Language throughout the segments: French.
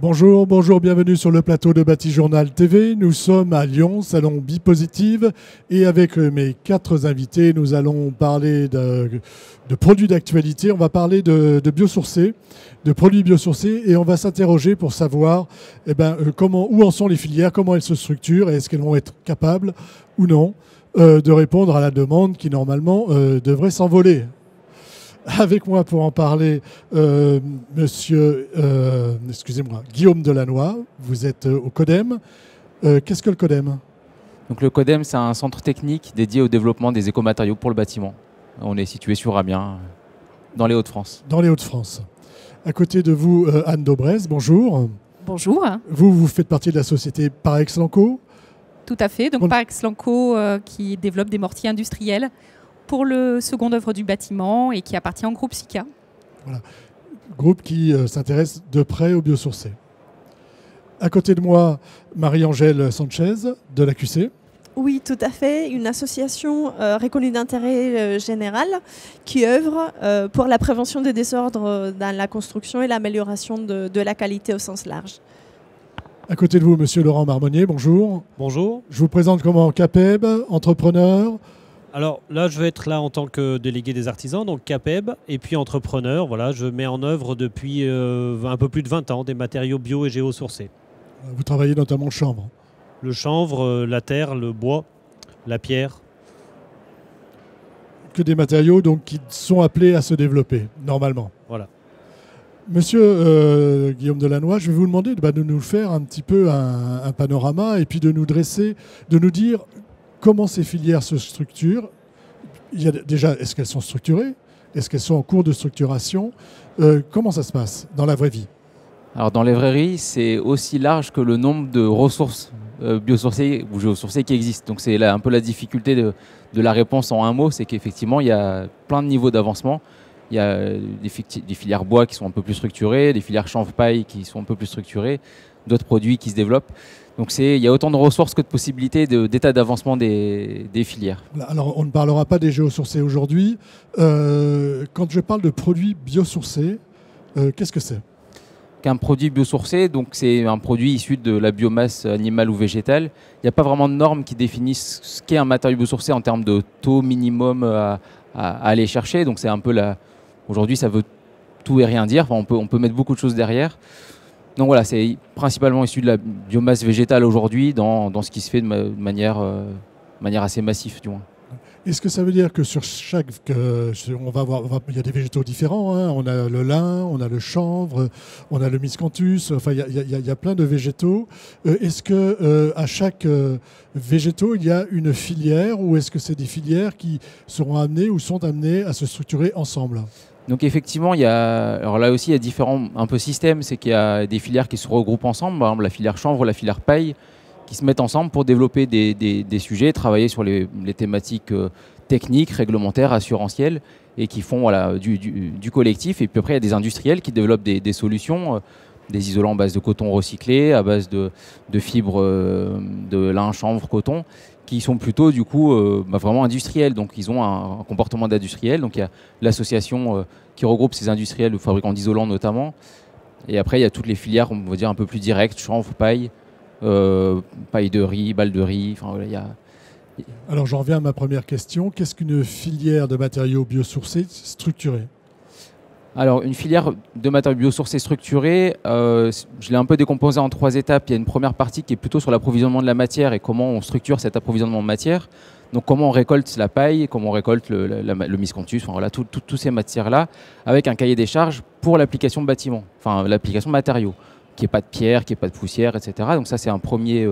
Bonjour, bonjour, bienvenue sur le plateau de Batijournal TV. Nous sommes à Lyon, salon Bipositive, et avec mes 4 invités, nous allons parler de produits d'actualité. On va parler de biosourcés, de produits biosourcés, et on va s'interroger pour savoir où en sont les filières, comment elles se structurent, et est-ce qu'elles vont être capables ou non de répondre à la demande qui normalement devrait s'envoler. Avec moi pour en parler, monsieur Guillaume Delannoy, vous êtes au CODEM. Qu'est-ce que le CODEM? Donc le CODEM, c'est un centre technique dédié au développement des écomatériaux pour le bâtiment. On est situé sur Amiens, dans les Hauts-de-France. Dans les Hauts-de-France. À côté de vous, Anne Daubresse, bonjour. Bonjour. Vous faites partie de la société Parex-Lanco. Tout à fait. Donc Parex-Lanco qui développe des mortiers industriels pour le second œuvre du bâtiment et qui appartient au groupe SICA. Voilà. Groupe qui s'intéresse de près aux biosourcés. À côté de moi, Marie-Angèle Sanchez de l'AQC. Oui, tout à fait. Une association reconnue d'intérêt général qui œuvre pour la prévention des désordres dans la construction et l'amélioration de la qualité au sens large. À côté de vous, monsieur Laurent Marmonnier, bonjour. Bonjour. Je vous présente comment CAPEB, entrepreneur. Alors là, je vais être là en tant que délégué des artisans, donc CAPEB, et puis entrepreneur. Voilà, je mets en œuvre depuis un peu plus de 20 ans des matériaux bio et géosourcés. Vous travaillez notamment le chanvre. Le chanvre, la terre, le bois, la pierre. Que des matériaux donc, qui sont appelés à se développer, normalement. Voilà. Monsieur Guillaume Delannoy, je vais vous demander de nous faire un petit peu un panorama et puis de nous dresser, de nous dire comment ces filières se structurent. Déjà, est-ce qu'elles sont structurées? Est-ce qu'elles sont en cours de structuration? Comment ça se passe dans la vraie vie? Alors dans les vraies vies, c'est aussi large que le nombre de ressources biosourcées ou géosourcées qui existent. Donc c'est là un peu la difficulté de la réponse en un mot, c'est qu'effectivement il y a plein de niveaux d'avancement. Il y a des filières bois qui sont un peu plus structurées, des filières chanvre-paille qui sont un peu plus structurées, d'autres produits qui se développent. Donc il y a autant de ressources que de possibilités d'état d'avancement des filières. Alors on ne parlera pas des géosourcés aujourd'hui. Quand je parle de produits biosourcés, qu'est-ce que c'est? Qu'un produit biosourcé, donc c'est un produit issu de la biomasse animale ou végétale. Il n'y a pas vraiment de normes qui définissent ce qu'est un matériau biosourcé en termes de taux minimum à aller chercher. Donc c'est un peu aujourd'hui ça veut tout et rien dire. Enfin, on peut mettre beaucoup de choses derrière. Donc voilà, c'est principalement issu de la biomasse végétale aujourd'hui dans ce qui se fait de manière assez massive du moins. Est-ce que ça veut dire que sur chaque... il y a des végétaux différents, hein. On a le lin, on a le chanvre, on a le miscanthus, enfin il y a plein de végétaux. Est-ce que à chaque végétaux, il y a une filière ou est-ce que c'est des filières qui seront amenées ou sont amenées à se structurer ensemble? Donc effectivement, alors là aussi il y a différents systèmes, c'est qu'il y a des filières qui se regroupent ensemble, par exemple la filière chanvre, la filière paille, qui se mettent ensemble pour développer des sujets, travailler sur les thématiques techniques, réglementaires, assurantielles, et qui font du collectif. Et puis après, il y a des industriels qui développent des solutions, des isolants à base de coton recyclé, à base de fibres de lin, chanvre, coton, qui sont plutôt du coup vraiment industriels. Donc ils ont un comportement d'industriel. Donc il y a l'association qui regroupe ces industriels, fabricants d'isolants notamment. Et après, il y a toutes les filières, on va dire, un peu plus directes, chanvre, paille, paille de riz, balle de riz. Enfin, voilà, Alors j'en reviens à ma première question. Qu'est-ce qu'une filière de matériaux biosourcés structurés? Alors une filière de matériaux biosourcés structurés, je l'ai un peu décomposée en 3 étapes. Il y a une première partie qui est plutôt sur l'approvisionnement de la matière et comment on structure cet approvisionnement de matière. Donc comment on récolte la paille, comment on récolte le miscanthus, enfin, voilà, toutes ces matières-là, avec un cahier des charges pour l'application de bâtiment, enfin l'application de matériaux. Qu'il n'y ait pas de pierre, qu'il n'y ait pas de poussière, etc. Donc ça, c'est un premier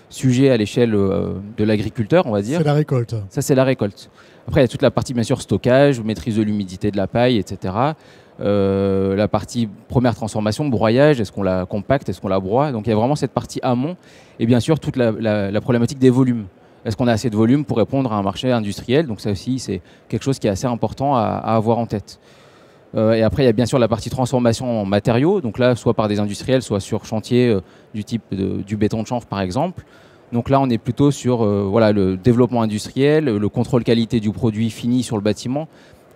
sujet à l'échelle de l'agriculteur, on va dire. C'est la récolte. Ça, c'est la récolte. Après, il y a toute la partie, bien sûr, stockage, maîtrise de l'humidité de la paille, etc. La partie première transformation, broyage, est-ce qu'on la compacte, est-ce qu'on la broie? Donc il y a vraiment cette partie amont. Et bien sûr, toute la problématique des volumes. Est-ce qu'on a assez de volume pour répondre à un marché industriel? Donc ça aussi, c'est quelque chose qui est assez important à avoir en tête. Et après, il y a bien sûr la partie transformation en matériaux, donc là, soit par des industriels, soit sur chantier du type du béton de chanvre, par exemple. Donc là, on est plutôt sur le développement industriel, le contrôle qualité du produit fini sur le bâtiment,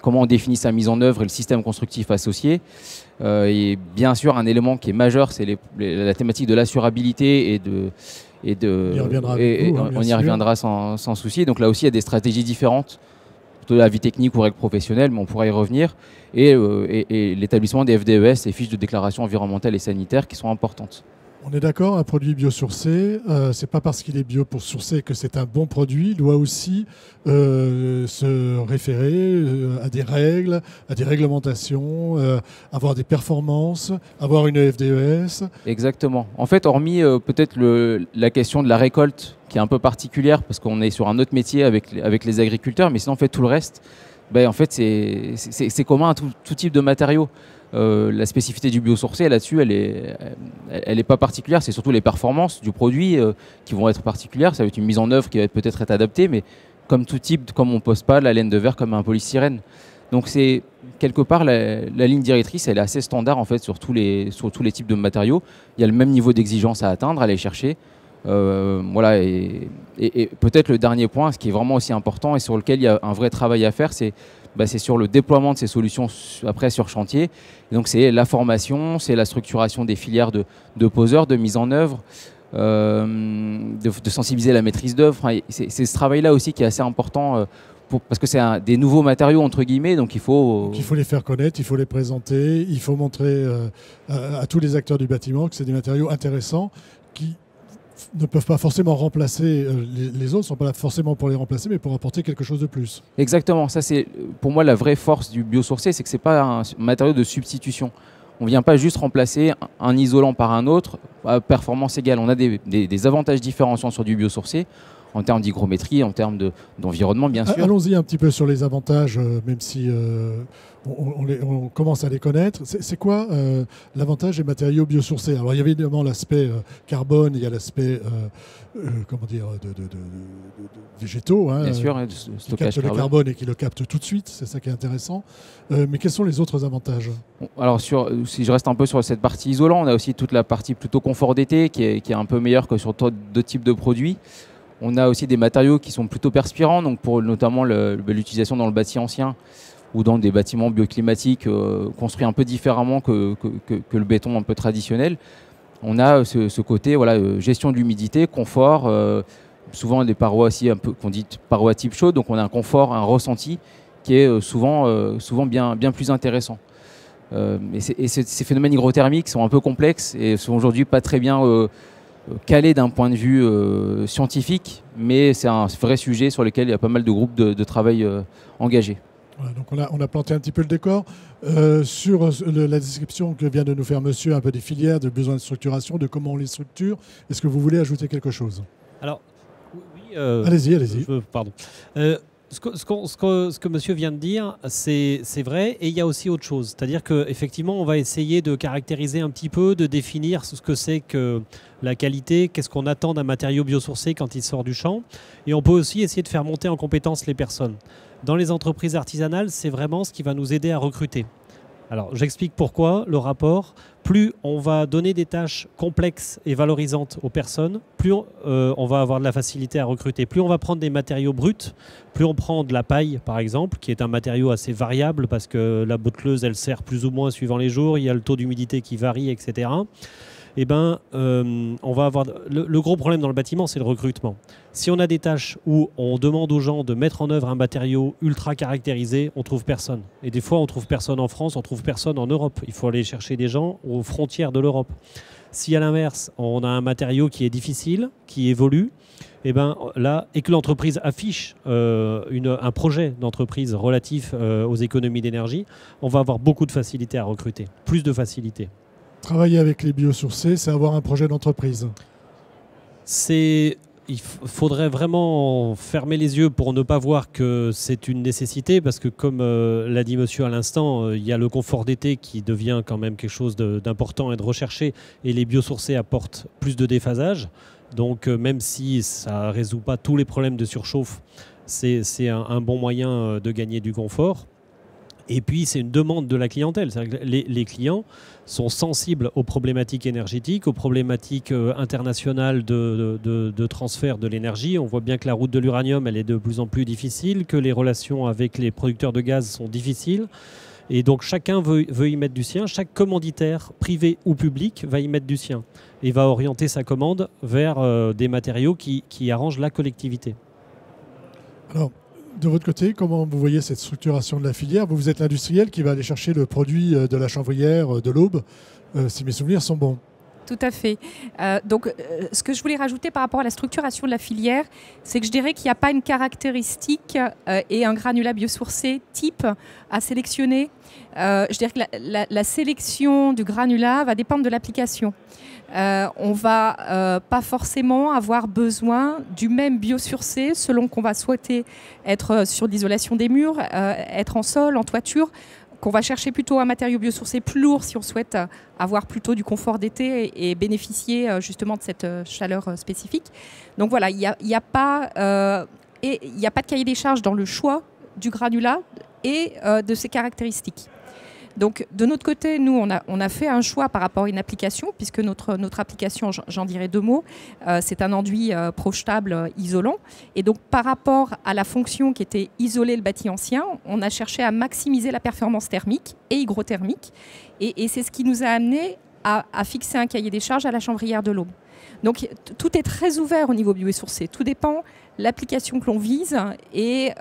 comment on définit sa mise en œuvre et le système constructif associé. Et bien sûr, un élément qui est majeur, c'est la thématique de l'assurabilité On y reviendra avec vous, hein, bien on y sûr. reviendra sans souci. Donc là aussi, il y a des stratégies différentes de la vie technique ou règles professionnelles, mais on pourra y revenir. Et l'établissement des FDES, les fiches de déclaration environnementale et sanitaire, qui sont importantes. On est d'accord, un produit biosourcé, c'est pas parce qu'il est bio pour sourcer que c'est un bon produit. Il doit aussi se référer à des règles, à des réglementations, avoir des performances, avoir une FDES. Exactement. En fait, hormis peut-être la question de la récolte, qui est un peu particulière, parce qu'on est sur un autre métier avec les agriculteurs, mais sinon, en fait, tout le reste, en fait, c'est commun à tout type de matériaux. La spécificité du biosourcé là-dessus, elle est pas particulière. C'est surtout les performances du produit qui vont être particulières. Ça va être une mise en œuvre qui va peut-être être adaptée, mais comme tout type, comme on pose pas la laine de verre comme un polystyrène. Donc c'est quelque part la ligne directrice, elle est assez standard en fait sur tous les types de matériaux. Il y a le même niveau d'exigence à atteindre, à aller chercher. Voilà, et peut-être le dernier point, ce qui est vraiment aussi important et sur lequel il y a un vrai travail à faire, c'est sur le déploiement de ces solutions après sur chantier. Et donc c'est la formation, c'est la structuration des filières de poseurs, de mise en œuvre, de sensibiliser la maîtrise d'œuvre. Enfin, c'est ce travail-là aussi qui est assez important parce que c'est des nouveaux matériaux entre guillemets, donc il faut les faire connaître, il faut les présenter, il faut montrer à tous les acteurs du bâtiment que c'est des matériaux intéressants qui ne peuvent pas forcément remplacer les autres, ne sont pas là forcément pour les remplacer, mais pour apporter quelque chose de plus. Exactement, ça c'est pour moi la vraie force du biosourcé, c'est que ce n'est pas un matériau de substitution. On ne vient pas juste remplacer un isolant par un autre à performance égale. On a des avantages différenciants sur du biosourcé, en termes d'hygrométrie, en termes d'environnement bien sûr. Allons-y un petit peu sur les avantages, même si on commence à les connaître. C'est quoi l'avantage des matériaux biosourcés? Alors il y a évidemment l'aspect carbone, il y a l'aspect comment dire, de végétaux, hein, bien sûr, qui captent le carbone et qui le captent tout de suite, c'est ça qui est intéressant. Mais quels sont les autres avantages? Alors si je reste un peu sur cette partie isolant, on a aussi toute la partie plutôt confort d'été qui est un peu meilleure que sur d'autres types de produits. On a aussi des matériaux qui sont plutôt perspirants, donc pour notamment l'utilisation dans le bâti ancien ou dans des bâtiments bioclimatiques construits un peu différemment que le béton un peu traditionnel. On a ce côté gestion de l'humidité, confort, souvent des parois aussi un peu qu'on dit parois type chaude, donc on a un confort, un ressenti qui est souvent bien plus intéressant. Et ces phénomènes hygrothermiques sont un peu complexes et sont aujourd'hui pas très bien calé d'un point de vue scientifique, mais c'est un vrai sujet sur lequel il y a pas mal de groupes de travail engagés. Voilà, donc on a planté un petit peu le décor. Sur la description que vient de nous faire monsieur, un peu des filières, de besoins de structuration, de comment on les structure, est-ce que vous voulez ajouter quelque chose? Alors, oui. Allez-y. Pardon. Ce que monsieur vient de dire, c'est vrai, et il y a aussi autre chose. C'est-à-dire qu'effectivement, on va essayer de caractériser un petit peu, de définir ce que c'est que la qualité, qu'est-ce qu'on attend d'un matériau biosourcé quand il sort du champ. Et on peut aussi essayer de faire monter en compétence les personnes. Dans les entreprises artisanales, c'est vraiment ce qui va nous aider à recruter. Alors, j'explique pourquoi. Le rapport, plus on va donner des tâches complexes et valorisantes aux personnes, plus on va avoir de la facilité à recruter. Plus on va prendre des matériaux bruts, plus on prend de la paille, par exemple, qui est un matériau assez variable parce que la botteleuse, elle sert plus ou moins suivant les jours, il y a le taux d'humidité qui varie, etc. On va avoir le gros problème dans le bâtiment, c'est le recrutement. Si on a des tâches où on demande aux gens de mettre en œuvre un matériau ultra caractérisé, on trouve personne. Et des fois, on trouve personne en France, on trouve personne en Europe. Il faut aller chercher des gens aux frontières de l'Europe. Si à l'inverse, on a un matériau qui est difficile, qui évolue, et que l'entreprise affiche un projet d'entreprise relatif aux économies d'énergie, on va avoir beaucoup de facilité à recruter, plus de facilité. Travailler avec les biosourcés, c'est avoir un projet d'entreprise. Il faudrait vraiment fermer les yeux pour ne pas voir que c'est une nécessité, parce que comme l'a dit monsieur à l'instant, il y a le confort d'été qui devient quand même quelque chose d'important et de recherché, et les biosourcés apportent plus de déphasage. Donc même si ça ne résout pas tous les problèmes de surchauffe, c'est un bon moyen de gagner du confort. Et puis, c'est une demande de la clientèle. C'est-à-dire que les clients sont sensibles aux problématiques énergétiques, aux problématiques internationales de transfert de l'énergie. On voit bien que la route de l'uranium, elle est de plus en plus difficile, que les relations avec les producteurs de gaz sont difficiles. Et donc, chacun veut y mettre du sien. Chaque commanditaire, privé ou public, va y mettre du sien et va orienter sa commande vers des matériaux qui arrangent la collectivité. Alors, de votre côté, comment vous voyez cette structuration de la filière? Vous êtes l'industriel qui va aller chercher le produit de la chanvrière de l'Aube, si mes souvenirs sont bons. Tout à fait. Ce que je voulais rajouter par rapport à la structuration de la filière, c'est que je dirais qu'il n'y a pas une caractéristique et un granulat biosourcé type à sélectionner. Je dirais que la sélection du granulat va dépendre de l'application. On va pas forcément avoir besoin du même biosourcé selon qu'on va souhaiter être sur l'isolation des murs, être en sol, en toiture, qu'on va chercher plutôt un matériau biosourcé plus lourd si on souhaite avoir plutôt du confort d'été et bénéficier justement de cette chaleur spécifique. Donc voilà, il n'y a pas de cahier des charges dans le choix du granulat et de ses caractéristiques. Donc de notre côté, nous, on a fait un choix par rapport à une application, puisque notre application, j'en dirai deux mots, c'est un enduit projetable isolant. Et donc par rapport à la fonction qui était isoler le bâti ancien, on a cherché à maximiser la performance thermique et hygrothermique. Et c'est ce qui nous a amené à fixer un cahier des charges à la chanvrière de l'Aube. Donc tout est très ouvert au niveau biosourcé. Tout dépend l'application que l'on vise et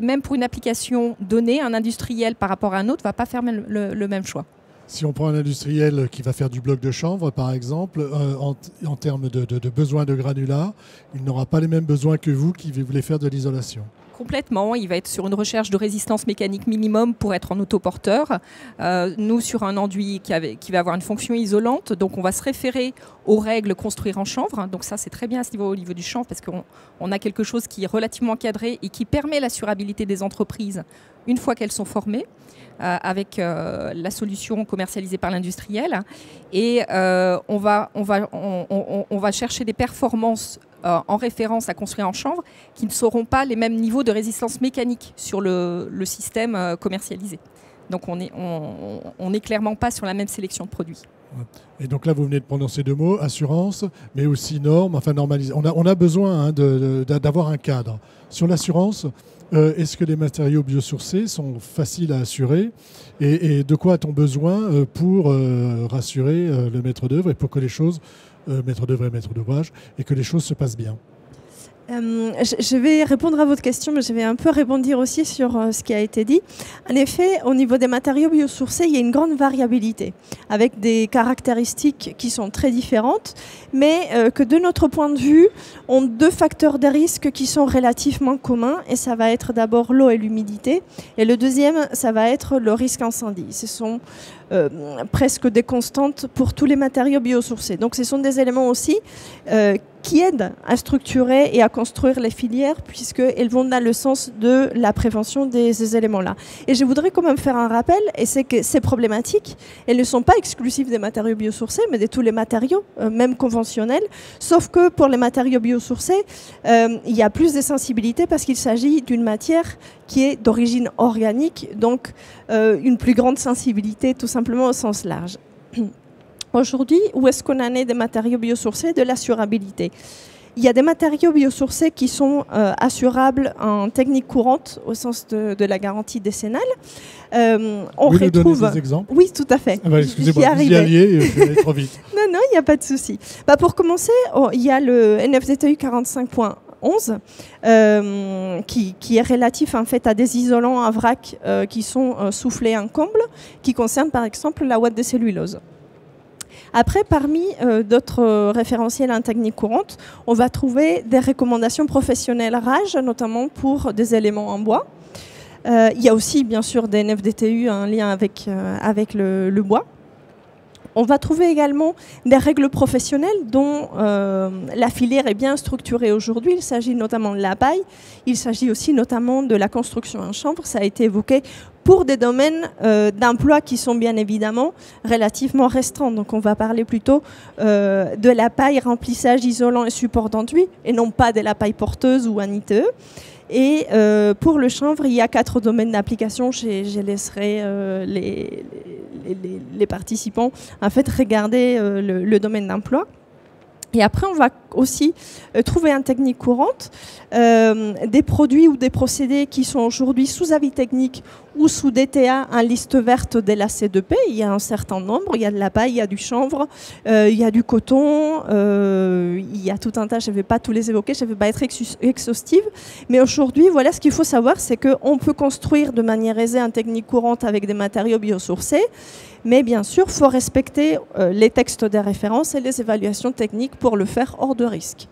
même pour une application donnée, un industriel par rapport à un autre ne va pas faire le même choix. Si on prend un industriel qui va faire du bloc de chanvre, par exemple, en termes de besoins de granulats, il n'aura pas les mêmes besoins que vous qui voulez faire de l'isolation. Complètement, il va être sur une recherche de résistance mécanique minimum pour être en autoporteur. Nous, sur un enduit qui va avoir une fonction isolante, donc on va se référer aux règles construire en chanvre. Donc ça, c'est très bien à ce niveau, au niveau du chanvre, parce qu'on a quelque chose qui est relativement encadré et qui permet l'assurabilité des entreprises une fois qu'elles sont formées, avec la solution commercialisée par l'industriel. Et on va chercher des performances en référence à construire en chanvre qui ne seront pas les mêmes niveaux de résistance mécanique sur le système commercialisé. Donc on n'est clairement pas sur la même sélection de produits. Et donc là, vous venez de prononcer deux mots, assurance, mais aussi normes, enfin normalisation. On a besoin d'avoir un cadre. Sur l'assurance, est-ce que les matériaux biosourcés sont faciles à assurer et de quoi a-t-on besoin pour rassurer le maître d'œuvre et pour que les choses, maître d'œuvre et maître d'ouvrage, et que les choses se passent bien? Je vais répondre à votre question, mais je vais un peu rebondir aussi sur ce qui a été dit. En effet, au niveau des matériaux biosourcés, il y a une grande variabilité, avec des caractéristiques qui sont très différentes, mais que de notre point de vue, ont deux facteurs de risque qui sont relativement communs, et ça va être d'abord l'eau et l'humidité, et le deuxième, ça va être le risque incendie. Ce sont presque des constantes pour tous les matériaux biosourcés. Donc ce sont des éléments aussi qui aident à structurer et à construire les filières, puisqu'elles vont dans le sens de la prévention de ces éléments-là. Et je voudrais quand même faire un rappel, et c'est que ces problématiques, elles ne sont pas exclusives des matériaux biosourcés, mais de tous les matériaux, même conventionnels, sauf que pour les matériaux biosourcés, il y a plus de sensibilité parce qu'il s'agit d'une matière qui est d'origine organique, donc une plus grande sensibilité tout simplement au sens large. Aujourd'hui, où est-ce qu'on en est des matériaux biosourcés, de l'assurabilité? Il y a des matériaux biosourcés qui sont assurables en technique courante au sens de la garantie décennale. On retrouve des exemples. Oui, tout à fait. Ah bah, excusez-moi, vous y alliez, je vais aller trop vite. Non, il n'y a pas de souci. Pour commencer, il y a le NFDTU 45.11 qui est relatif en fait à des isolants à vrac qui sont soufflés en comble, qui concerne par exemple la ouate de cellulose. Après, parmi d'autres référentiels en technique courante, on va trouver des recommandations professionnelles RAGE, notamment pour des éléments en bois. Il y a aussi, bien sûr, des NFDTU en lien avec le bois. On va trouver également des règles professionnelles dont la filière est bien structurée aujourd'hui. Il s'agit notamment de la paille, il s'agit aussi notamment de la construction en chanvre. Ça a été évoqué pour des domaines d'emploi qui sont bien évidemment relativement restreints. Donc on va parler plutôt de la paille, remplissage, isolant et support d'enduit, et non pas de la paille porteuse ou un ITE. Et pour le chanvre, il y a 4 domaines d'application. Je laisserai les participants en fait regarder le domaine d'emploi. Et après, on va aussi trouver en technique courante des produits ou des procédés qui sont aujourd'hui sous avis technique ou sous DTA en liste verte de la C2P. Il y a un certain nombre. Il y a de la paille, il y a du chanvre, il y a du coton, il y a tout un tas. Je ne vais pas tous les évoquer, je ne vais pas être exhaustive. Mais aujourd'hui, voilà, ce qu'il faut savoir, c'est qu'on peut construire de manière aisée en technique courante avec des matériaux biosourcés. Mais bien sûr, il faut respecter les textes des références et les évaluations techniques pour le faire hors de risque.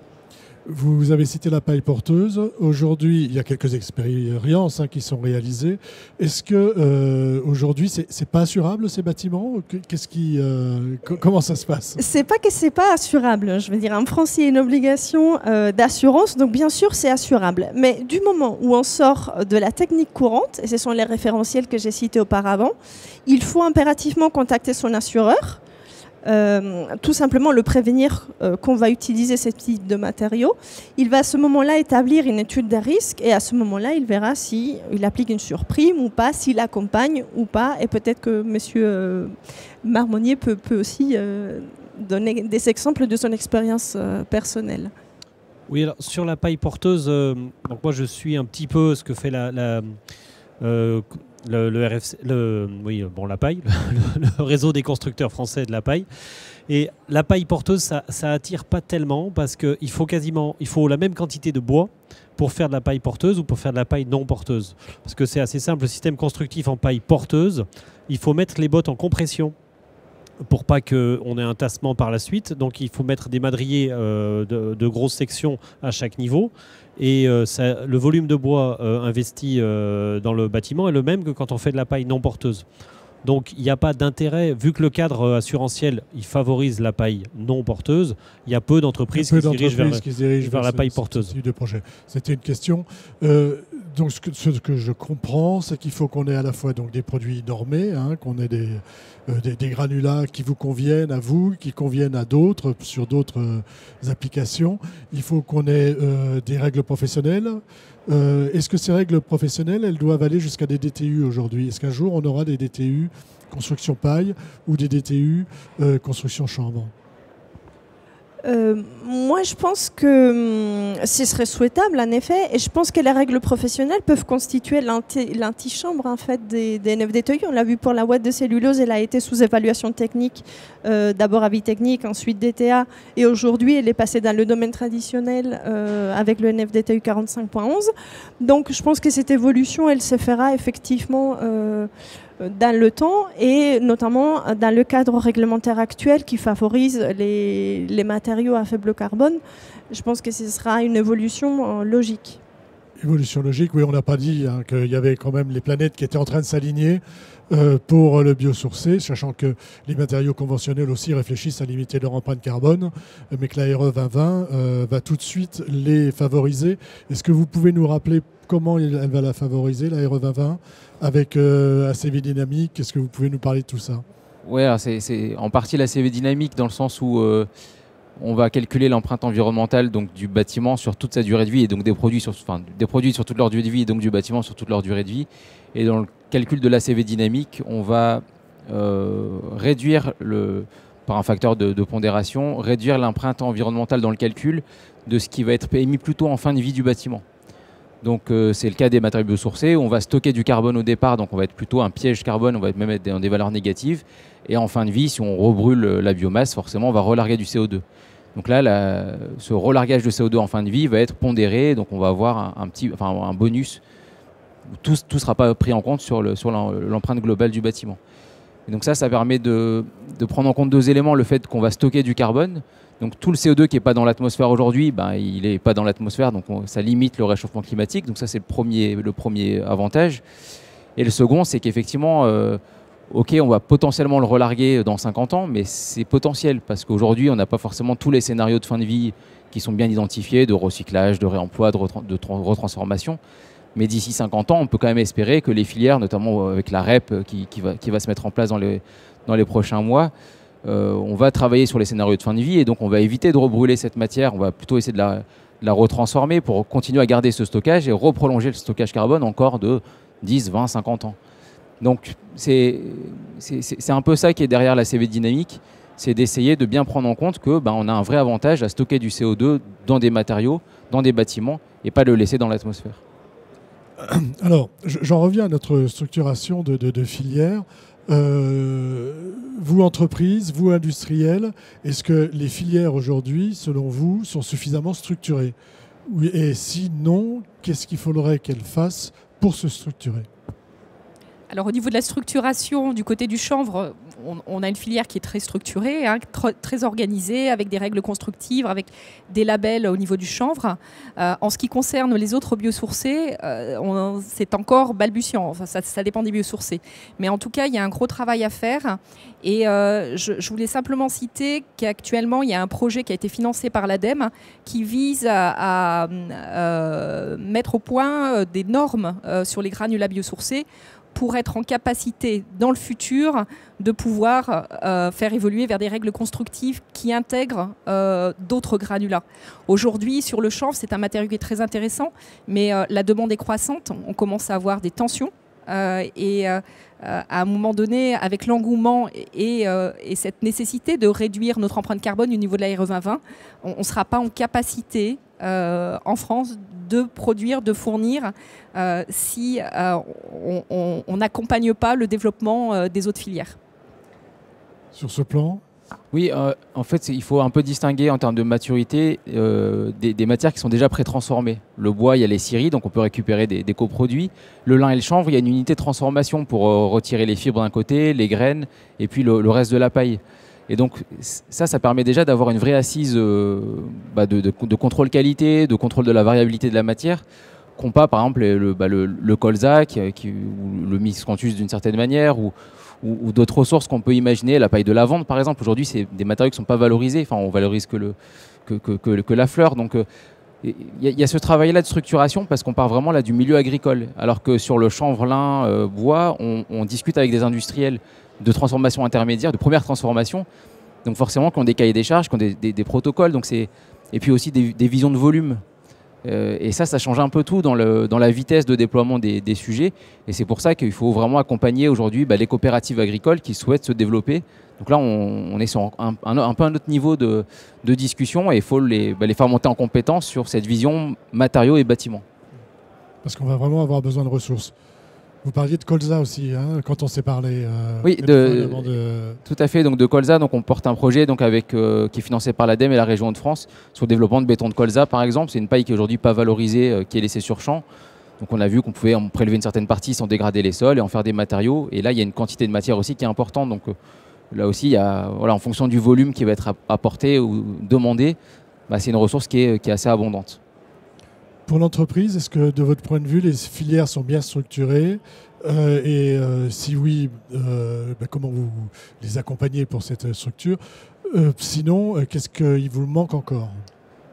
Vous avez cité la paille porteuse. Aujourd'hui, il y a quelques expériences qui sont réalisées. Est-ce que aujourd'hui, c'est pas assurable ces bâtiments? Comment ça se passe? C'est pas que c'est pas assurable. Je veux dire, en France, il y a une obligation d'assurance, donc bien sûr, c'est assurable. Mais du moment où on sort de la technique courante, et ce sont les référentiels que j'ai cités auparavant, il faut impérativement contacter son assureur. Tout simplement le prévenir qu'on va utiliser ce type de matériaux. Il va à ce moment-là établir une étude des risques et à ce moment-là, il verra s'il applique une surprime ou pas, s'il accompagne ou pas. Et peut-être que M. Marmonnier peut aussi donner des exemples de son expérience personnelle. Oui, alors, sur la paille porteuse, donc moi je suis un petit peu ce que fait la RFC, la paille, le réseau des constructeurs français de la paille. Et la paille porteuse, ça attire pas tellement parce qu'il faut la même quantité de bois pour faire de la paille porteuse ou pour faire de la paille non porteuse. Parce que c'est assez simple, le système constructif en paille porteuse, il faut mettre les bottes en compression pour pas qu'on ait un tassement par la suite. Donc il faut mettre des madriers de grosses sections à chaque niveau. Et le volume de bois investi dans le bâtiment est le même que quand on fait de la paille non porteuse. Donc il n'y a pas d'intérêt, vu que le cadre assurantiel il favorise la paille non porteuse, il y a peu d'entreprises qui se dirigent vers la paille porteuse. C'était une question. Donc ce que je comprends, c'est qu'il faut qu'on ait à la fois donc, des produits normés, qu'on ait des granulats qui vous conviennent à vous, qui conviennent à d'autres, sur d'autres applications. Il faut qu'on ait des règles professionnelles. Est-ce que ces règles professionnelles, elles doivent aller jusqu'à des DTU aujourd'hui? Est-ce qu'un jour, on aura des DTU construction paille ou des DTU construction chambre? Moi, je pense que ce serait souhaitable, en effet, et je pense que les règles professionnelles peuvent constituer l'antichambre en fait, des NFDTI. On l'a vu pour la ouate de cellulose, elle a été sous évaluation technique, d'abord avis technique, ensuite DTA, et aujourd'hui, elle est passée dans le domaine traditionnel avec le NFDTI 45.11. Donc, je pense que cette évolution, elle se fera effectivement dans le temps et notamment dans le cadre réglementaire actuel qui favorise les matériaux à faible carbone. Je pense que ce sera une évolution logique. Évolution logique, oui, on n'a pas dit qu'il y avait quand même les planètes qui étaient en train de s'aligner pour le biosourcé, sachant que les matériaux conventionnels aussi réfléchissent à limiter leur empreinte carbone, mais que la RE 2020 va tout de suite les favoriser. Est-ce que vous pouvez nous rappeler comment elle va la favoriser, la RE 2020, avec ACV dynamique? Est-ce que vous pouvez nous parler de tout ça? Oui, c'est en partie l'ACV dynamique dans le sens où on va calculer l'empreinte environnementale donc, du bâtiment sur toute sa durée de vie et donc des produits sur toute leur durée de vie et donc du bâtiment sur toute leur durée de vie. Et dans le calcul de l'ACV dynamique, on va réduire par un facteur de pondération, réduire l'empreinte environnementale dans le calcul de ce qui va être émis plutôt en fin de vie du bâtiment. Donc c'est le cas des matériaux biosourcés où on va stocker du carbone au départ, donc on va être plutôt un piège carbone, on va même être dans des valeurs négatives. Et en fin de vie, si on rebrûle la biomasse, forcément on va relarguer du CO2. Donc là, ce relargage de CO2 en fin de vie va être pondéré, donc on va avoir un bonus. Tout ne sera pas pris en compte sur l'empreinte globale du bâtiment. Et donc ça permet de prendre en compte deux éléments, le fait qu'on va stocker du carbone. Donc tout le CO2 qui n'est pas dans l'atmosphère aujourd'hui, il n'est pas dans l'atmosphère, donc ça limite le réchauffement climatique. Donc ça c'est le premier avantage. Et le second, c'est qu'effectivement, ok, on va potentiellement le relarguer dans 50 ans, mais c'est potentiel parce qu'aujourd'hui on n'a pas forcément tous les scénarios de fin de vie qui sont bien identifiés, de recyclage, de réemploi, de retransformation. Mais d'ici 50 ans, on peut quand même espérer que les filières, notamment avec la REP qui va se mettre en place dans les prochains mois, on va travailler sur les scénarios de fin de vie et donc on va éviter de rebrûler cette matière, on va plutôt essayer de la retransformer pour continuer à garder ce stockage et reprolonger le stockage carbone encore de 10, 20, 50 ans. Donc c'est un peu ça qui est derrière la CV dynamique, c'est d'essayer de bien prendre en compte que on a un vrai avantage à stocker du CO2 dans des matériaux, dans des bâtiments, et pas le laisser dans l'atmosphère. Alors, j'en reviens à notre structuration de filière. Vous, entreprise, vous, industriel, est-ce que les filières aujourd'hui, selon vous, sont suffisamment structurées? Et si non, qu'est-ce qu'il faudrait qu'elles fassent pour se structurer? Alors au niveau de la structuration du côté du chanvre, on a une filière qui est très structurée, hein, très organisée, avec des règles constructives, avec des labels au niveau du chanvre. En ce qui concerne les autres biosourcés, c'est encore balbutiant. Enfin, ça dépend des biosourcés. Mais en tout cas, il y a un gros travail à faire. Et je voulais simplement citer qu'actuellement, il y a un projet qui a été financé par l'ADEME qui vise à mettre au point des normes sur les granulats biosourcés pour être en capacité, dans le futur, de pouvoir faire évoluer vers des règles constructives qui intègrent d'autres granulats. Aujourd'hui, sur le chanvre, c'est un matériau qui est très intéressant, mais la demande est croissante. On commence à avoir des tensions. À un moment donné, avec l'engouement et cette nécessité de réduire notre empreinte carbone au niveau de la RE 2020, on ne sera pas en capacité en France de produire, de fournir si on n'accompagne pas le développement des autres filières. Sur ce plan ? Oui, en fait, il faut un peu distinguer en termes de maturité des matières qui sont déjà pré-transformées. Le bois, il y a les scieries, donc on peut récupérer des coproduits. Le lin et le chanvre, il y a une unité de transformation pour retirer les fibres d'un côté, les graines, et puis le reste de la paille. Et donc ça permet déjà d'avoir une vraie assise de contrôle qualité, de contrôle de la variabilité de la matière, qu'ont pas par exemple le colza, ou le miscanthus d'une certaine manière, ou d'autres ressources qu'on peut imaginer, la paille de lavande par exemple. Aujourd'hui, c'est des matériaux qui ne sont pas valorisés, enfin on valorise que la fleur. Donc il y a ce travail-là de structuration parce qu'on part vraiment là du milieu agricole, alors que sur le chanvre, lin, bois, on discute avec des industriels de transformation intermédiaire, de première transformation, donc forcément qui ont des cahiers des charges, qui ont des protocoles, et puis aussi des visions de volume. Et ça change un peu tout dans la vitesse de déploiement des sujets. Et c'est pour ça qu'il faut vraiment accompagner aujourd'hui les coopératives agricoles qui souhaitent se développer. Donc là, on est sur un peu un autre niveau de discussion et il faut les faire monter en compétence sur cette vision matériaux et bâtiments. Parce qu'on va vraiment avoir besoin de ressources. Vous parliez de colza aussi, hein, quand on s'est parlé. Oui, tout à fait. Donc de colza, donc on porte un projet donc qui est financé par l'ADEME et la région de France sur le développement de béton de colza, par exemple. C'est une paille qui est aujourd'hui pas valorisée, qui est laissée sur champ. Donc on a vu qu'on pouvait en prélever une certaine partie sans dégrader les sols et en faire des matériaux. Et là, il y a une quantité de matière aussi qui est importante. Donc là aussi, il y a, en fonction du volume qui va être apporté ou demandé, c'est une ressource qui est assez abondante. Pour l'entreprise, est-ce que de votre point de vue, les filières sont bien structurées si oui, comment vous les accompagnez pour cette structure? Sinon, qu'est-ce qu'il vous manque encore?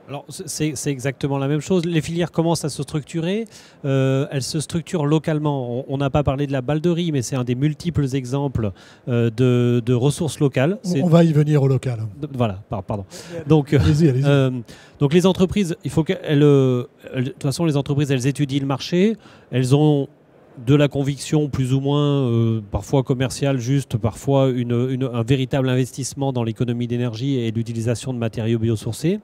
Alors, c'est exactement la même chose. Les filières commencent à se structurer. Elles se structurent localement. On n'a pas parlé de la balderie, mais c'est un des multiples exemples de ressources locales. On va y venir au local. Voilà, pardon. Donc, allez-y. Donc les entreprises, il faut qu'elles... de toute façon, les entreprises, elles étudient le marché. Elles ont de la conviction plus ou moins, parfois commerciale juste, parfois un véritable investissement dans l'économie d'énergie et l'utilisation de matériaux biosourcés.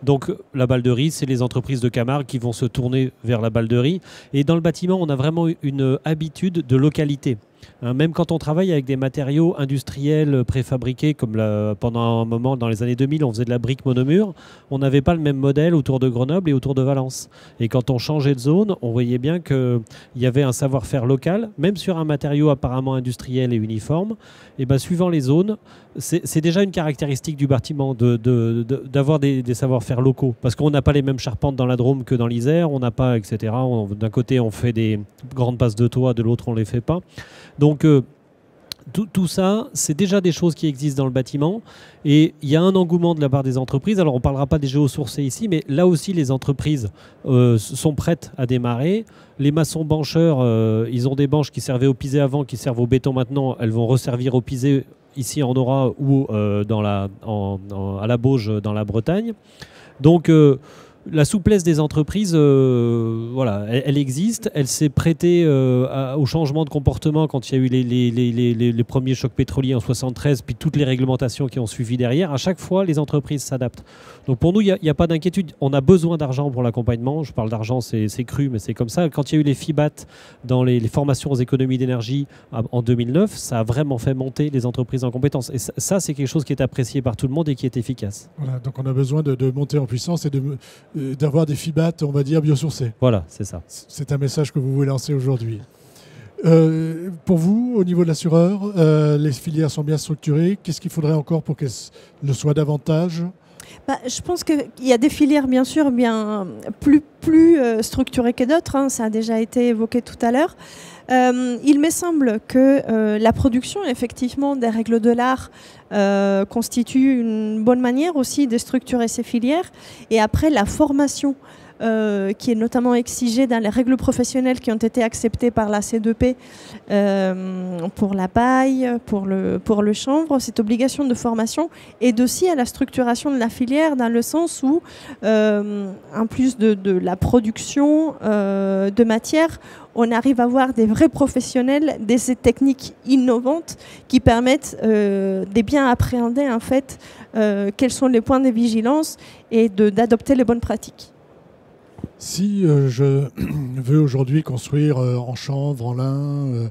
Donc la balderie, c'est les entreprises de Camargue qui vont se tourner vers la balderie. Et dans le bâtiment, on a vraiment une habitude de localité. Même quand on travaille avec des matériaux industriels préfabriqués, comme pendant un moment dans les années 2000, on faisait de la brique monomure, on n'avait pas le même modèle autour de Grenoble et autour de Valence. Et quand on changeait de zone, on voyait bien qu'il y avait un savoir-faire local, même sur un matériau apparemment industriel et uniforme. Et suivant les zones, c'est déjà une caractéristique du bâtiment d'avoir des savoir-faire locaux. Parce qu'on n'a pas les mêmes charpentes dans la Drôme que dans l'Isère, on n'a pas, etc. D'un côté, on fait des grandes passes de toit, de l'autre, on ne les fait pas. Donc tout ça, c'est déjà des choses qui existent dans le bâtiment et il y a un engouement de la part des entreprises. Alors on ne parlera pas des géosourcés ici, mais là aussi les entreprises sont prêtes à démarrer. Les maçons bancheurs, ils ont des banches qui servaient au pisé avant, qui servent au béton maintenant. Elles vont resservir au pisé ici en Aura ou à la Bauge dans la Bretagne. Donc La souplesse des entreprises, voilà, elle existe. Elle s'est prêtée au changement de comportement quand il y a eu les premiers chocs pétroliers en 73, puis toutes les réglementations qui ont suivi derrière. À chaque fois, les entreprises s'adaptent. Donc pour nous, il n'y a pas d'inquiétude. On a besoin d'argent pour l'accompagnement. Je parle d'argent, c'est cru, mais c'est comme ça. Quand il y a eu les FIBAT dans les formations aux économies d'énergie en 2009, ça a vraiment fait monter les entreprises en compétences. Et ça, c'est quelque chose qui est apprécié par tout le monde et qui est efficace. Voilà, donc on a besoin de monter en puissance et d'avoir des FIBAT, on va dire, biosourcés. Voilà, c'est ça. C'est un message que vous voulez lancer aujourd'hui. Pour vous, au niveau de l'assureur, les filières sont bien structurées. Qu'est-ce qu'il faudrait encore pour qu'elles le soient davantage ? Je pense qu'il y a des filières, bien sûr, bien plus structurées que d'autres. Hein, ça a déjà été évoqué tout à l'heure. Il me semble que la production, effectivement, des règles de l'art constitue une bonne manière aussi de structurer ces filières. Et après, la formation qui est notamment exigée dans les règles professionnelles qui ont été acceptées par la C2P pour la paille, pour le chanvre, cette obligation de formation aide aussi à la structuration de la filière dans le sens où, en plus de la production de matière, on arrive à avoir des vrais professionnels, des techniques innovantes qui permettent de bien appréhender en fait quels sont les points de vigilance et d'adopter les bonnes pratiques. Si je veux aujourd'hui construire en chanvre, en lin,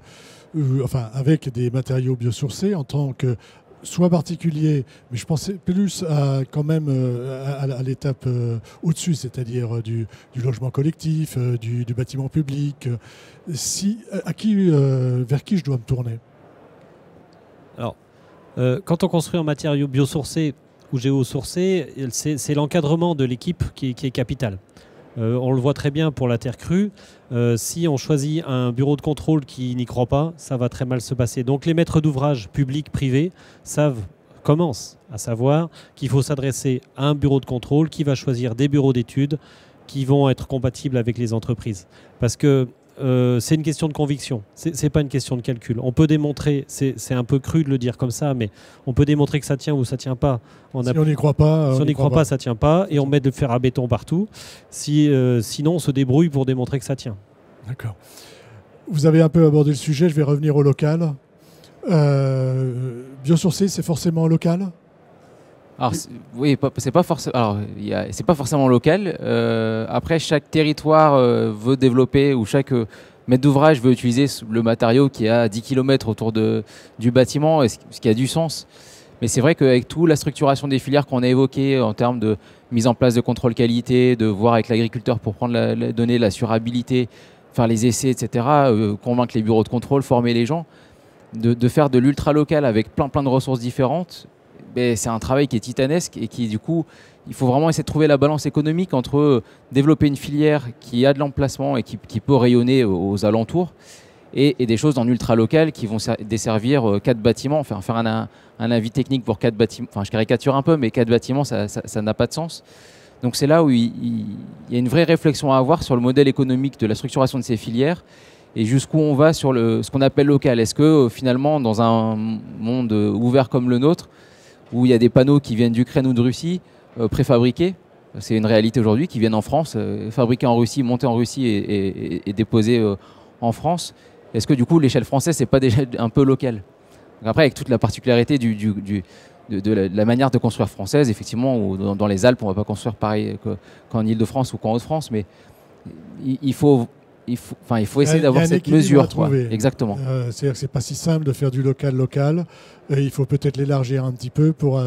enfin avec des matériaux biosourcés en tant que soit particulier, mais je pensais plus quand même à l'étape au-dessus, c'est-à-dire du logement collectif, du bâtiment public. Vers qui je dois me tourner ? Alors, quand on construit en matériaux biosourcés ou géosourcés, c'est l'encadrement de l'équipe qui est capital. On le voit très bien pour la terre crue. Si on choisit un bureau de contrôle qui n'y croit pas, ça va très mal se passer. Donc les maîtres d'ouvrage publics, privés, commencent à savoir qu'il faut s'adresser à un bureau de contrôle qui va choisir des bureaux d'études qui vont être compatibles avec les entreprises. Parce que c'est une question de conviction, c'est pas une question de calcul. On peut démontrer, c'est un peu cru de le dire comme ça, mais on peut démontrer que ça tient ou ça tient pas. Si on n'y croit pas, si on n'y croit pas, ça tient pas, et on met de fer à béton partout. Sinon, on se débrouille pour démontrer que ça tient. D'accord. Vous avez un peu abordé le sujet, je vais revenir au local. Biosourcé, c'est forcément local ? Alors, oui, c'est pas forcément local. Après, chaque territoire veut développer ou chaque maître d'ouvrage veut utiliser le matériau qui est à 10 km autour du bâtiment, ce qui a du sens. Mais c'est vrai qu'avec toute la structuration des filières qu'on a évoquées en termes de mise en place de contrôle qualité, de voir avec l'agriculteur pour prendre donner l'assurabilité, faire les essais, etc., convaincre les bureaux de contrôle, former les gens, de faire de l'ultra local avec plein de ressources différentes. C'est un travail qui est titanesque et qui, du coup, il faut vraiment essayer de trouver la balance économique entre développer une filière qui a de l'emplacement et qui peut rayonner aux alentours et des choses en ultra local qui vont desservir 4 bâtiments. Enfin, faire un avis technique pour 4 bâtiments, enfin, je caricature un peu, mais 4 bâtiments, ça n'a pas de sens. Donc c'est là où il y a une vraie réflexion à avoir sur le modèle économique de la structuration de ces filières et jusqu'où on va sur ce qu'on appelle local. Est-ce que finalement, dans un monde ouvert comme le nôtre, où il y a des panneaux qui viennent d'Ukraine ou de Russie, préfabriqués, c'est une réalité aujourd'hui, qui viennent en France, fabriqués en Russie, montés en Russie et déposés en France. Est-ce que du coup l'échelle française, c'est pas déjà un peu local ? Donc après, avec toute la particularité de la manière de construire française, effectivement, où dans les Alpes, on ne va pas construire pareil qu'en Ile-de-France ou qu'en Haute-France, mais il faut essayer d'avoir cette mesure. Exactement. C'est-à-dire que ce n'est pas si simple de faire du local. Il faut peut-être l'élargir un petit peu pour...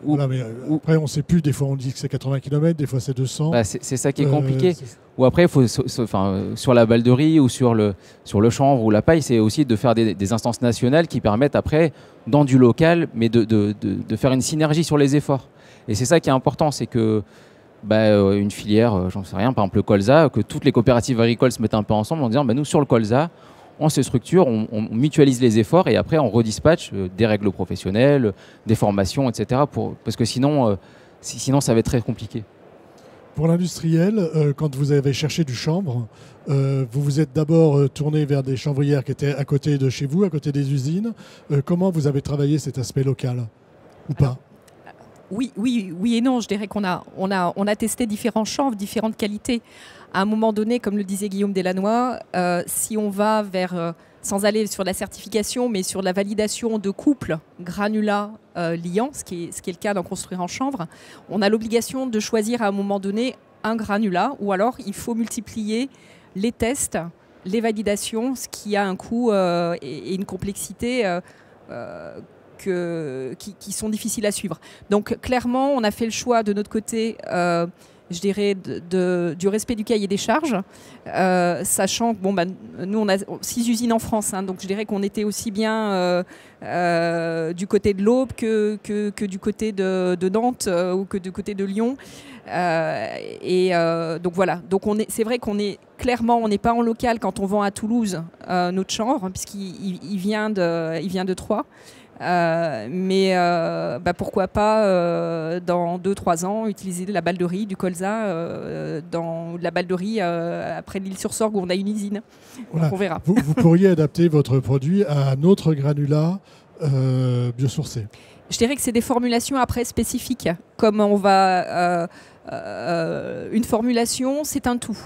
voilà, mais après, on ne sait plus. Des fois, on dit que c'est 80 km, des fois, c'est 200. C'est ça qui est compliqué. Ou après, il faut, sur la balle de riz ou sur le chanvre ou la paille, c'est aussi de faire des instances nationales qui permettent après, dans du local, mais de faire une synergie sur les efforts. Et c'est ça qui est important, c'est que une filière, j'en sais rien, par exemple le colza, que toutes les coopératives agricoles se mettent un peu ensemble en disant nous, sur le colza, on se structure, on mutualise les efforts et après on redispatche des règles professionnelles, des formations, etc. Parce que sinon, ça va être très compliqué. Pour l'industriel, quand vous avez cherché du chanvre, vous vous êtes d'abord tourné vers des chanvrières qui étaient à côté de chez vous, à côté des usines. Comment vous avez travaillé cet aspect local ou pas ? oui et non. Je dirais qu'on a testé différents chanvres, différentes qualités. À un moment donné, comme le disait Guillaume Delannoy, si on va vers, sans aller sur la certification, mais sur la validation de couples granulat-liant, ce qui est le cas d'en construire en chanvre, on a l'obligation de choisir à un moment donné un granulat, ou alors il faut multiplier les tests, les validations, ce qui a un coût et une complexité qui sont difficiles à suivre. Donc clairement, on a fait le choix de notre côté, je dirais, du respect du cahier des charges, sachant que nous, on a 6 usines en France, hein, donc je dirais qu'on était aussi bien du côté de l'Aube que du côté de Nantes ou que du côté de Lyon. Donc voilà, donc c'est vrai qu'on est clairement, on n'est pas en local quand on vend à Toulouse notre chanvre, puisqu'il vient de Troyes. Mais pourquoi pas dans 2-3 ans utiliser de la balle de riz, du colza dans la balle de riz après l'Île-sur-Sorgue où on a une usine. Voilà. Donc on verra. Vous pourriez adapter votre produit à un autre granulat biosourcé. Je dirais que c'est des formulations après spécifiques. Comme on va... une formulation, c'est un tout.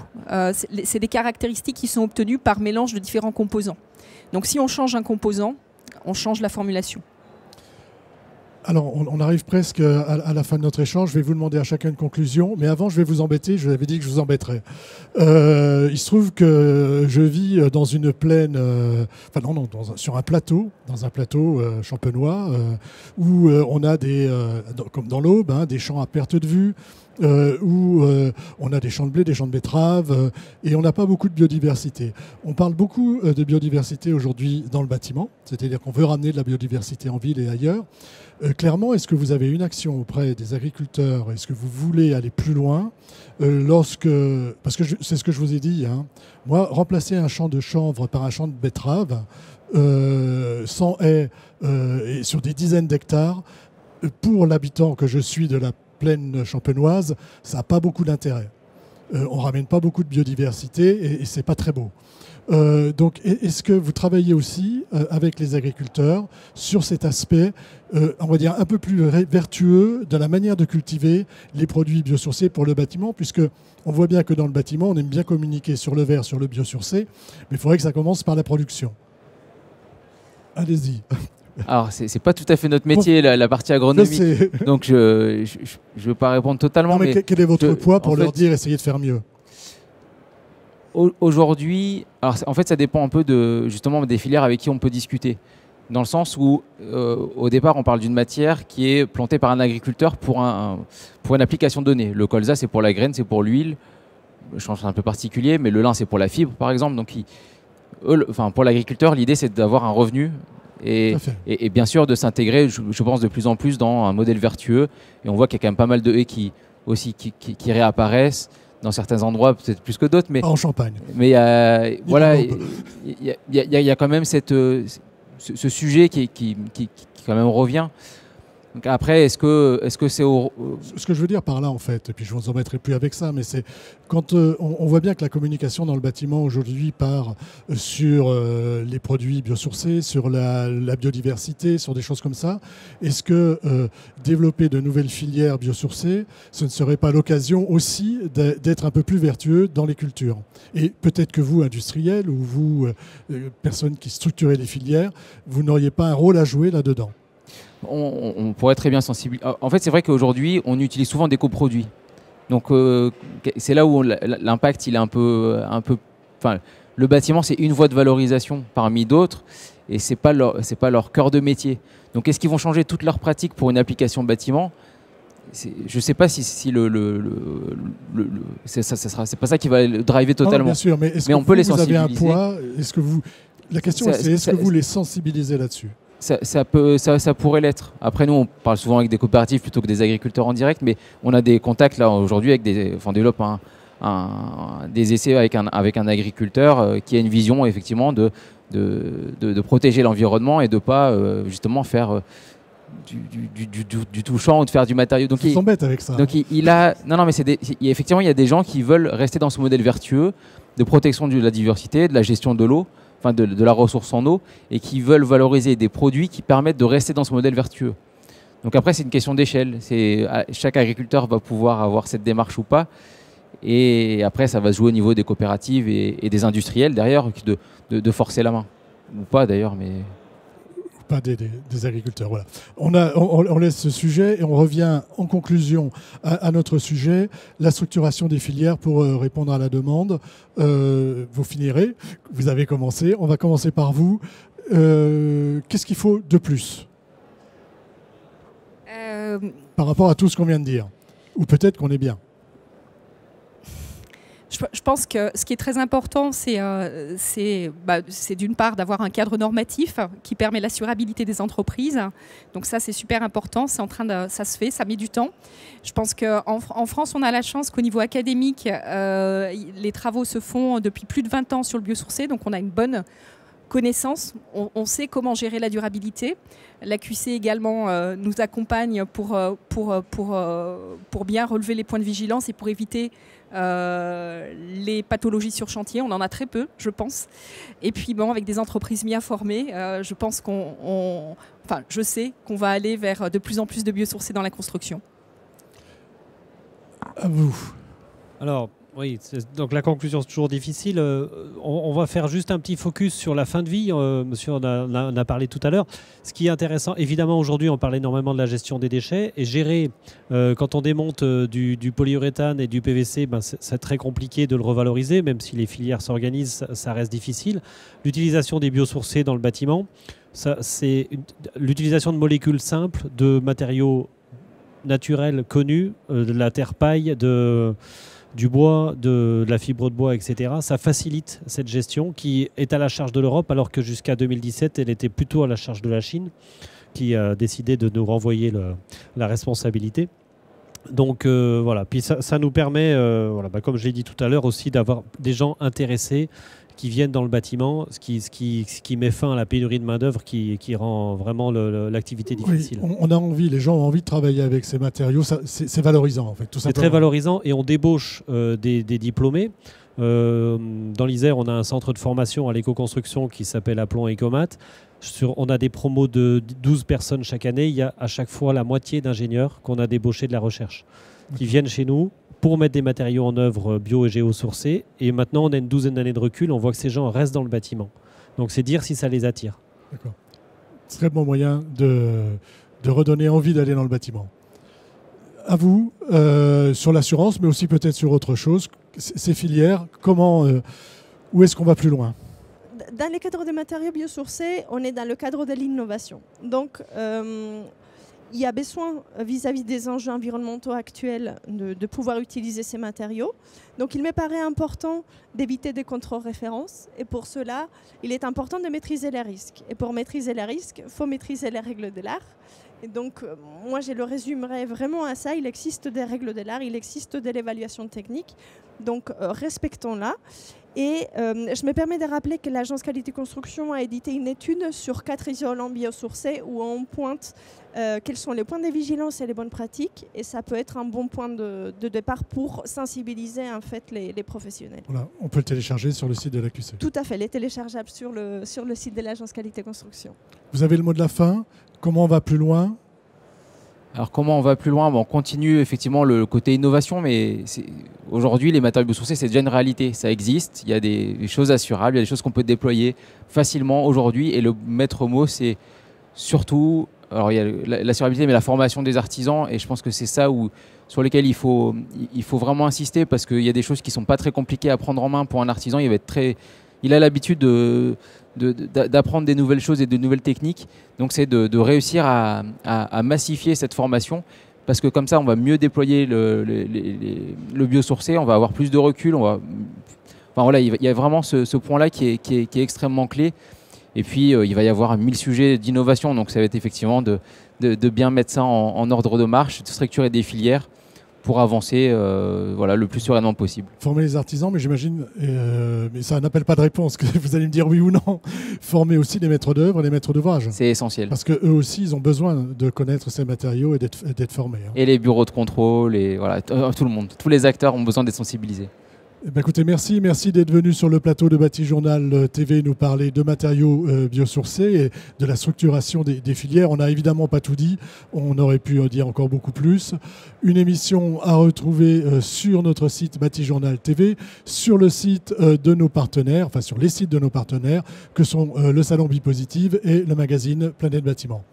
C'est des caractéristiques qui sont obtenues par mélange de différents composants. Donc si on change un composant, on change la formulation. Alors, on arrive presque à la fin de notre échange. Je vais vous demander à chacun une conclusion. Mais avant, je vais vous embêter. Je vous avais dit que je vous embêterais. Il se trouve que je vis dans une plaine... sur un plateau, dans un plateau champenois, où on a comme dans l'Aube, hein, des champs à perte de vue, où on a des champs de blé, des champs de betteraves, et on n'a pas beaucoup de biodiversité. On parle beaucoup de biodiversité aujourd'hui dans le bâtiment, c'est-à-dire qu'on veut ramener de la biodiversité en ville et ailleurs. Clairement, est-ce que vous avez une action auprès des agriculteurs? Est-ce que vous voulez aller plus loin parce que c'est ce que je vous ai dit, hein. Moi, remplacer un champ de chanvre par un champ de betterave sans haies et sur des dizaines d'hectares, pour l'habitant que je suis de la plaine champenoise, ça n'a pas beaucoup d'intérêt. On ne ramène pas beaucoup de biodiversité et ce n'est pas très beau. Donc, est-ce que vous travaillez aussi avec les agriculteurs sur cet aspect, on va dire, un peu plus vertueux de la manière de cultiver les produits biosourcés pour le bâtiment, puisque on voit bien que dans le bâtiment, on aime bien communiquer sur le vert, sur le biosourcé, mais il faudrait que ça commence par la production. Allez-y. Alors, c'est pas tout à fait notre métier, la partie agronomique. Donc, je ne veux pas répondre totalement. Non, mais quel est votre poids pour leur dire essayez de faire mieux? Aujourd'hui, alors en fait, ça dépend un peu justement des filières avec qui on peut discuter. Dans le sens où, au départ, on parle d'une matière qui est plantée par un agriculteur pour une application donnée. Le colza, c'est pour la graine, c'est pour l'huile. Le chanvre, c'est un peu particulier, mais le lin, c'est pour la fibre, par exemple. Donc, pour l'agriculteur, l'idée, c'est d'avoir un revenu et bien sûr de s'intégrer, je pense, de plus en plus dans un modèle vertueux. Et on voit qu'il y a quand même pas mal de haies qui réapparaissent. Dans certains endroits, peut-être plus que d'autres. Mais en Champagne. Mais voilà, il y a quand même ce sujet qui quand même revient. Donc après, est-ce que c'est Ce que je veux dire par là, en fait, et puis je ne vous embêterai plus avec ça, mais c'est quand on voit bien que la communication dans le bâtiment aujourd'hui part sur les produits biosourcés, sur la biodiversité, sur des choses comme ça. Est-ce que développer de nouvelles filières biosourcées, ce ne serait pas l'occasion aussi d'être un peu plus vertueux dans les cultures? Et peut-être que vous, industriels, ou vous, personnes qui structurez les filières, vous n'auriez pas un rôle à jouer là-dedans? On pourrait très bien sensibiliser. En fait, c'est vrai qu'aujourd'hui, on utilise souvent des coproduits. Donc, c'est là où l'impact, il est un peu. Enfin, le bâtiment, c'est une voie de valorisation parmi d'autres, et c'est pas leur cœur de métier. Donc, est-ce qu'ils vont changer toute leur pratique pour une application bâtiment? Je ne sais pas si c'est pas ça qui va le driver totalement. Non, bien sûr, mais est-ce que on peut les vous avez un sensibiliser. poids? La question, c'est est-ce que vous les sensibilisez là-dessus? Ça pourrait l'être. Après, nous, on parle souvent avec des coopératives plutôt que des agriculteurs en direct, mais on a des contacts là aujourd'hui on développe des essais avec un agriculteur qui a une vision effectivement de protéger l'environnement et de pas justement faire du touchant ou de faire du matériau. Donc il s'embête avec ça. Donc effectivement, il y a des gens qui veulent rester dans ce modèle vertueux de protection de la diversité, de la gestion de l'eau. De la ressource en eau, et qui veulent valoriser des produits qui permettent de rester dans ce modèle vertueux. Donc après, c'est une question d'échelle. Chaque agriculteur va pouvoir avoir cette démarche ou pas. Et après, ça va se jouer au niveau des coopératives et des industriels derrière de forcer la main. Ou pas d'ailleurs, mais... Pas des agriculteurs, voilà. On laisse ce sujet et on revient en conclusion à notre sujet, la structuration des filières pour répondre à la demande. Vous finirez, vous avez commencé, on va commencer par vous. Qu'est-ce qu'il faut de plus par rapport à tout ce qu'on vient de dire? Ou peut-être qu'on est bien. Je pense que ce qui est très important, c'est d'une part d'avoir un cadre normatif qui permet l'assurabilité des entreprises. Donc ça, c'est super important. Ça se fait, ça met du temps. Je pense qu'en France, on a la chance qu'au niveau académique, les travaux se font depuis plus de 20 ans sur le biosourcé. Donc on a une bonne connaissance, on sait comment gérer la durabilité. L'AQC également nous accompagne pour bien relever les points de vigilance et pour éviter les pathologies sur chantier. On en a très peu, je pense. Et puis bon, avec des entreprises bien formées, je pense je sais qu'on va aller vers de plus en plus de biosourcés dans la construction. À vous. Alors, oui, donc la conclusion, c'est toujours difficile. On va faire juste un petit focus sur la fin de vie. Monsieur en a parlé tout à l'heure. Ce qui est intéressant, évidemment, aujourd'hui, on parle énormément de la gestion des déchets. Et gérer, quand on démonte du polyuréthane et du PVC, c'est très compliqué de le revaloriser, même si les filières s'organisent, ça reste difficile. L'utilisation des biosourcés dans le bâtiment, c'est l'utilisation de molécules simples, de matériaux naturels connus, de la terre paille, du bois, de la fibre de bois, etc. Ça facilite cette gestion qui est à la charge de l'Europe, alors que jusqu'à 2017, elle était plutôt à la charge de la Chine, qui a décidé de nous renvoyer la responsabilité. Donc voilà, puis ça nous permet, comme je l'ai dit tout à l'heure, aussi d'avoir des gens intéressés qui viennent dans le bâtiment, ce qui met fin à la pénurie de main-d'œuvre qui rend vraiment l'activité difficile. Oui, on a envie, les gens ont envie de travailler avec ces matériaux, c'est valorisant en fait, tout simplement. C'est très valorisant et on débauche des diplômés. Dans l'Isère, on a un centre de formation à l'éco-construction qui s'appelle Aplomb Ecomat. On a des promos de 12 personnes chaque année. Il y a à chaque fois la moitié d'ingénieurs qu'on a débauchés de la recherche qui viennent chez nous pour mettre des matériaux en œuvre bio et géosourcés. Et maintenant, on a une douzaine d'années de recul. On voit que ces gens restent dans le bâtiment. Donc, c'est dire si ça les attire. D'accord. Très bon moyen de redonner envie d'aller dans le bâtiment. À vous, sur l'assurance, mais aussi peut-être sur autre chose. Ces filières, où est-ce qu'on va plus loin? Dans le cadre des matériaux biosourcés, on est dans le cadre de l'innovation. Donc, il y a besoin, vis-à-vis des enjeux environnementaux actuels, de pouvoir utiliser ces matériaux. Donc, il me paraît important d'éviter des contre-références. Et pour cela, il est important de maîtriser les risques. Et pour maîtriser les risques, il faut maîtriser les règles de l'art. Et donc, moi, je le résumerais vraiment à ça. Il existe des règles de l'art, il existe de l'évaluation technique. Donc, respectons-la. Et je me permets de rappeler que l'Agence Qualité Construction a édité une étude sur 4 isolants biosourcés où on pointe quels sont les points de vigilance et les bonnes pratiques. Et ça peut être un bon point de départ pour sensibiliser en fait, les professionnels. Voilà, on peut le télécharger sur le site de l'AQC. Tout à fait, il est téléchargeable sur le site de l'Agence Qualité Construction. Vous avez le mot de la fin. Comment on va plus loin? Alors comment on va plus loin? On continue effectivement le côté innovation, mais aujourd'hui les matériaux biosourcés c'est déjà une réalité, ça existe, il y a des choses assurables, il y a des choses qu'on peut déployer facilement aujourd'hui et le maître mot c'est surtout, alors il y a l'assurabilité mais la formation des artisans et je pense que c'est ça sur lesquels il faut vraiment insister parce qu'il y a des choses qui ne sont pas très compliquées à prendre en main pour un artisan, il a l'habitude d'apprendre des nouvelles choses et de nouvelles techniques. Donc c'est de réussir à massifier cette formation parce que comme ça on va mieux déployer le biosourcé, on va avoir plus de recul. Il y a vraiment ce point-là qui est extrêmement clé. Et puis il va y avoir 1000 sujets d'innovation. Donc ça va être effectivement de bien mettre ça en ordre de marche, de structurer des filières pour avancer le plus sereinement possible. Former les artisans, mais j'imagine, mais ça n'appelle pas de réponse, que vous allez me dire oui ou non. Former aussi les maîtres d'œuvre et les maîtres d'ouvrage. C'est essentiel. Parce qu'eux aussi, ils ont besoin de connaître ces matériaux et d'être formés. Et les bureaux de contrôle, tout le monde, tous les acteurs ont besoin d'être sensibilisés. Écoutez, merci d'être venu sur le plateau de Batijournal TV nous parler de matériaux biosourcés et de la structuration des filières. On n'a évidemment pas tout dit, on aurait pu en dire encore beaucoup plus. Une émission à retrouver sur notre site Batijournal TV, sur le site de nos partenaires, enfin sur les sites de nos partenaires, que sont le Salon Bipositive et le magazine Planète Bâtiment.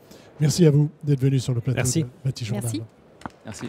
Merci à vous d'être venu sur le plateau de Batijournal. Merci. Merci.